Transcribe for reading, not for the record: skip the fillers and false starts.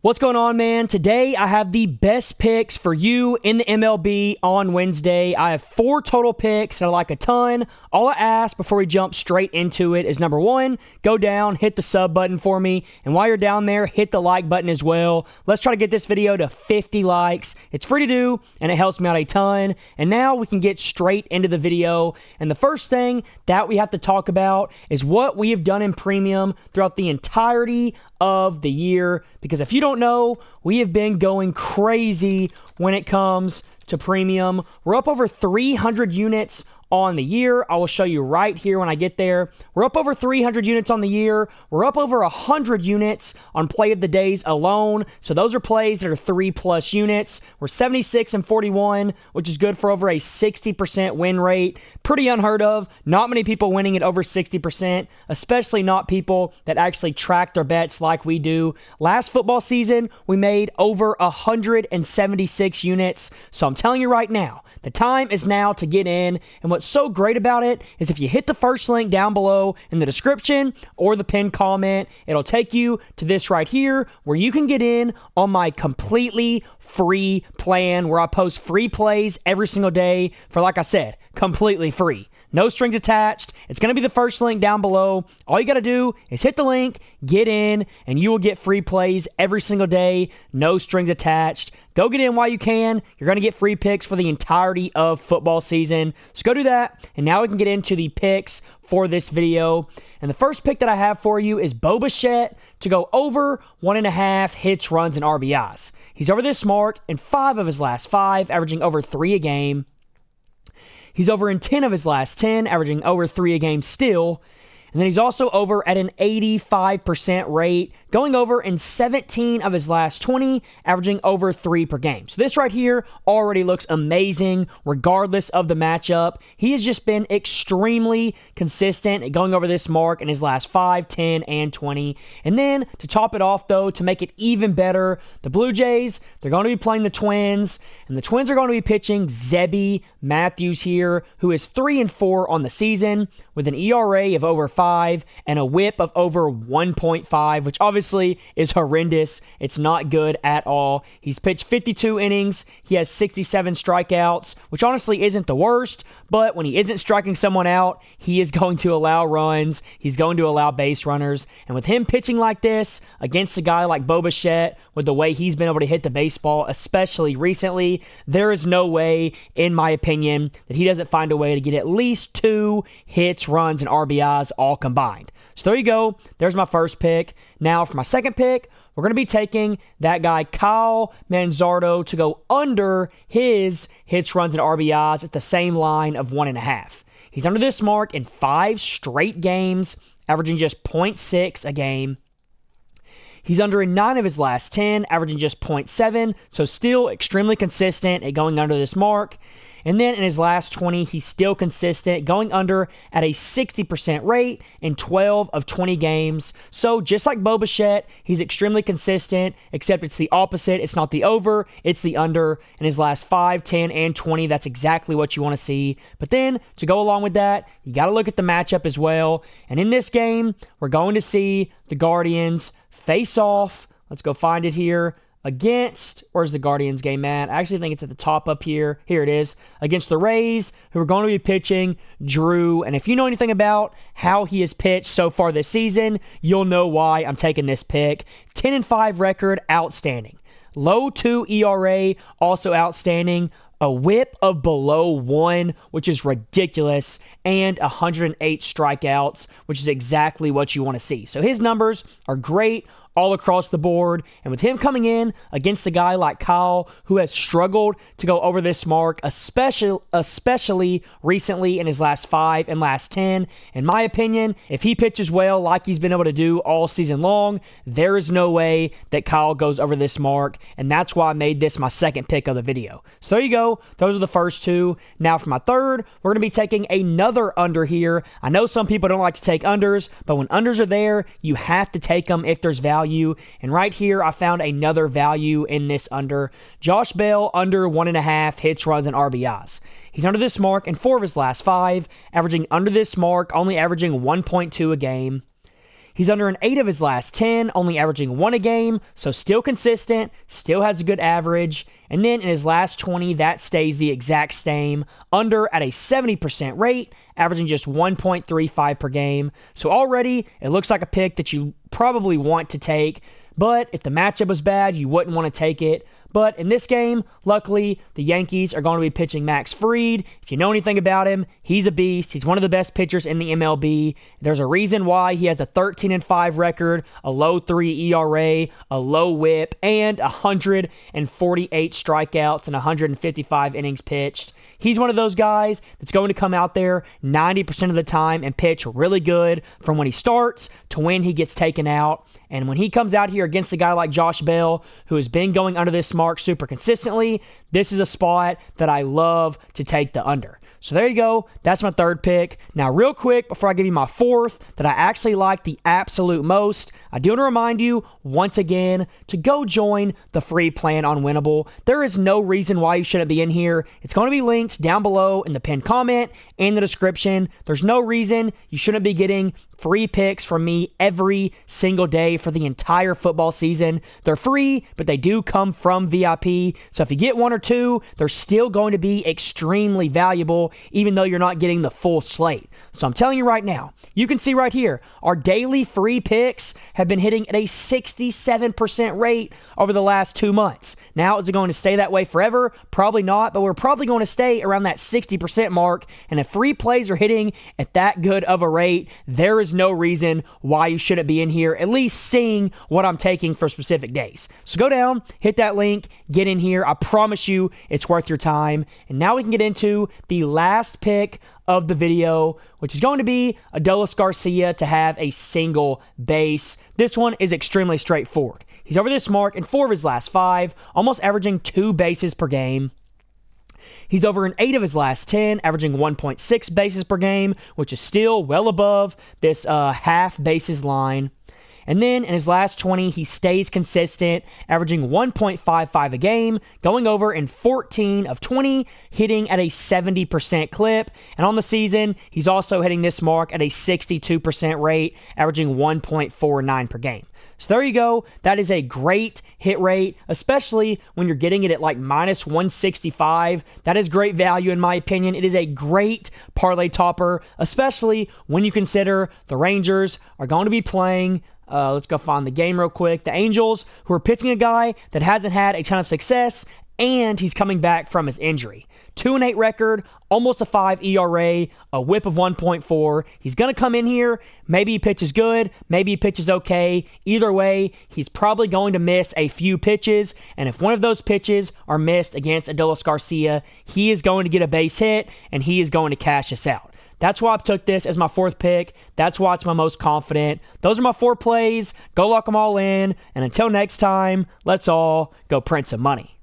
What's going on, man? Today, I have the best picks for you in the MLB on Wednesday. I have 4 total picks that I like a ton. All I ask before we jump straight into it is, number 1, go down, hit the sub button for me. And while you're down there, hit the like button as well. Let's try to get this video to 50 likes. It's free to do, and it helps me out a ton. And now we can get straight into the video. And the first thing that we have to talk about is what we have done in premium throughout the entirety of the year, because if you don't know, we have been going crazy when it comes to premium. We're up over 300 units on the year. I will show you right here when I get there. We're up over 300 units on the year. We're up over 100 units on play of the days alone. So those are plays that are 3+ units. We're 76 and 41, which is good for over a 60% win rate. Pretty unheard of. Not many people winning at over 60%, especially not people that actually track their bets like we do. Last football season, we made over 176 units. So I'm telling you right now, the time is now to get in. And what's so great about it is if you hit the first link down below in the description or the pinned comment, it'll take you to this right here where you can get in on my completely free plan where I post free plays every single day for, like I said, completely free. No strings attached. It's going to be the first link down below. All you got to do is hit the link, get in, and you will get free plays every single day. No strings attached. Go get in while you can. You're going to get free picks for the entirety of football season. So go do that. And now we can get into the picks for this video. And the first pick that I have for you is Bichette to go over 1.5 hits, runs, and RBIs. He's over this mark in 5 of his last 5, averaging over 3 a game. He's over in 10 of his last 10, averaging over 3 a game still. And then he's also over at an 85% rate, going over in 17 of his last 20, averaging over 3 per game. So this right here already looks amazing, regardless of the matchup. He has just been extremely consistent at going over this mark in his last 5, 10, and 20. And then to top it off, though, to make it even better, the Blue Jays, they're going to be playing the Twins, and the Twins are going to be pitching Zebby Matthews here, who is 3-4 on the season with an ERA of over 5 and a whip of over 1.5, which obviously is horrendous. It's not good at all. He's pitched 52 innings. He has 67 strikeouts, which honestly isn't the worst, but when he isn't striking someone out, he is going to allow runs. He's going to allow base runners. And with him pitching like this against a guy like Bichette, with the way he's been able to hit the baseball, especially recently, there is no way, in my opinion, that he doesn't find a way to get at least 2 hits, runs, and RBIs all combined. So there you go. There's my first pick. Now for my second pick, we're going to be taking that guy Kyle Manzardo to go under his hits, runs, and RBIs at the same line of 1.5. He's under this mark in 5 straight games, averaging just 0.6 a game. He's under in 9 of his last 10, averaging just 0.7, so still extremely consistent at going under this mark. And then in his last 20, he's still consistent, going under at a 60% rate in 12 of 20 games. So just like Bichette, he's extremely consistent, except it's the opposite. It's not the over, it's the under. In his last 5, 10, and 20, that's exactly what you want to see. But then to go along with that, you got to look at the matchup as well. And in this game, we're going to see the Guardians face off. Let's go find it here. Against, where's the Guardians game at? I actually think it's at the top up here. Here it is. Against the Rays, who are going to be pitching Drew. And if you know anything about how he has pitched so far this season, you'll know why I'm taking this pick. 10-5 record, outstanding. Low 2 ERA, also outstanding. A whip of below 1, which is ridiculous, and 108 strikeouts, which is exactly what you want to see. So his numbers are great all across the board. And with him coming in against a guy like Kyle, who has struggled to go over this mark, especially recently in his last 5 and last 10, in my opinion, if he pitches well like he's been able to do all season long, there is no way that Kyle goes over this mark. And that's why I made this my second pick of the video. So there you go. Those are the first 2. Now for my third, we're going to be taking another under here. I know some people don't like to take unders, but when unders are there, you have to take them if there's value. And right here, I found another value in this under. Josh Bell under 1.5 hits, runs, and RBIs. He's under this mark in 4 of his last 5, averaging under this mark, only averaging 1.2 a game. He's under an 8 of his last 10, only averaging 1 a game, so still consistent, still has a good average. And then in his last 20, that stays the exact same, under at a 70% rate, averaging just 1.35 per game. So already, it looks like a pick that you probably want to take, but if the matchup was bad, you wouldn't want to take it. But in this game, luckily, the Yankees are going to be pitching Max Fried. If you know anything about him, he's a beast. He's one of the best pitchers in the MLB. There's a reason why he has a 13-5 record, a low 3 ERA, a low whip, and 148 strikeouts and 155 innings pitched. He's one of those guys that's going to come out there 90% of the time and pitch really good from when he starts to when he gets taken out. And when he comes out here against a guy like Josh Bell, who has been going under this mark super consistently, this is a spot that I love to take the under. So there you go. That's my third pick. Now, real quick, before I give you my fourth, that I actually like the absolute most, I do want to remind you, once again, to go join the free plan on Winnable. There is no reason why you shouldn't be in here. It's going to be linked down below in the pinned comment and the description. There's no reason you shouldn't be getting free picks from me every single day for the entire football season. They're free, but they do come from VIP. So if you get one or two, they're still going to be extremely valuable, even though you're not getting the full slate. So I'm telling you right now, you can see right here, our daily free picks have been hitting at a 67% rate over the last 2 months. Now, is it going to stay that way forever? Probably not, but we're probably going to stay around that 60% mark. And if free plays are hitting at that good of a rate, there is no reason why you shouldn't be in here, at least seeing what I'm taking for specific days. So go down, hit that link, get in here. I promise you it's worth your time. And now we can get into the last pick of the video, which is going to be Adolis Garcia to have a single base. This one is extremely straightforward. He's over this mark in 4 of his last 5, almost averaging 2 bases per game. He's over an 8 of his last 10, averaging 1.6 bases per game, which is still well above this half bases line. And then in his last 20, he stays consistent, averaging 1.55 a game, going over in 14 of 20, hitting at a 70% clip. And on the season, he's also hitting this mark at a 62% rate, averaging 1.49 per game. So there you go. That is a great hit rate, especially when you're getting it at like minus 165. That is great value in my opinion. It is a great parlay topper, especially when you consider the Rangers are going to be playing let's go find the game real quick. The Angels, who are pitching a guy that hasn't had a ton of success, and he's coming back from his injury. 2-8 record, almost a 5 ERA, a whip of 1.4. He's going to come in here. Maybe he pitches good. Maybe he pitches okay. Either way, he's probably going to miss a few pitches. And if one of those pitches are missed against Adolis Garcia, he is going to get a base hit, and he is going to cash us out. That's why I took this as my fourth pick. That's why it's my most confident. Those are my 4 plays. Go lock them all in. And until next time, let's all go print some money.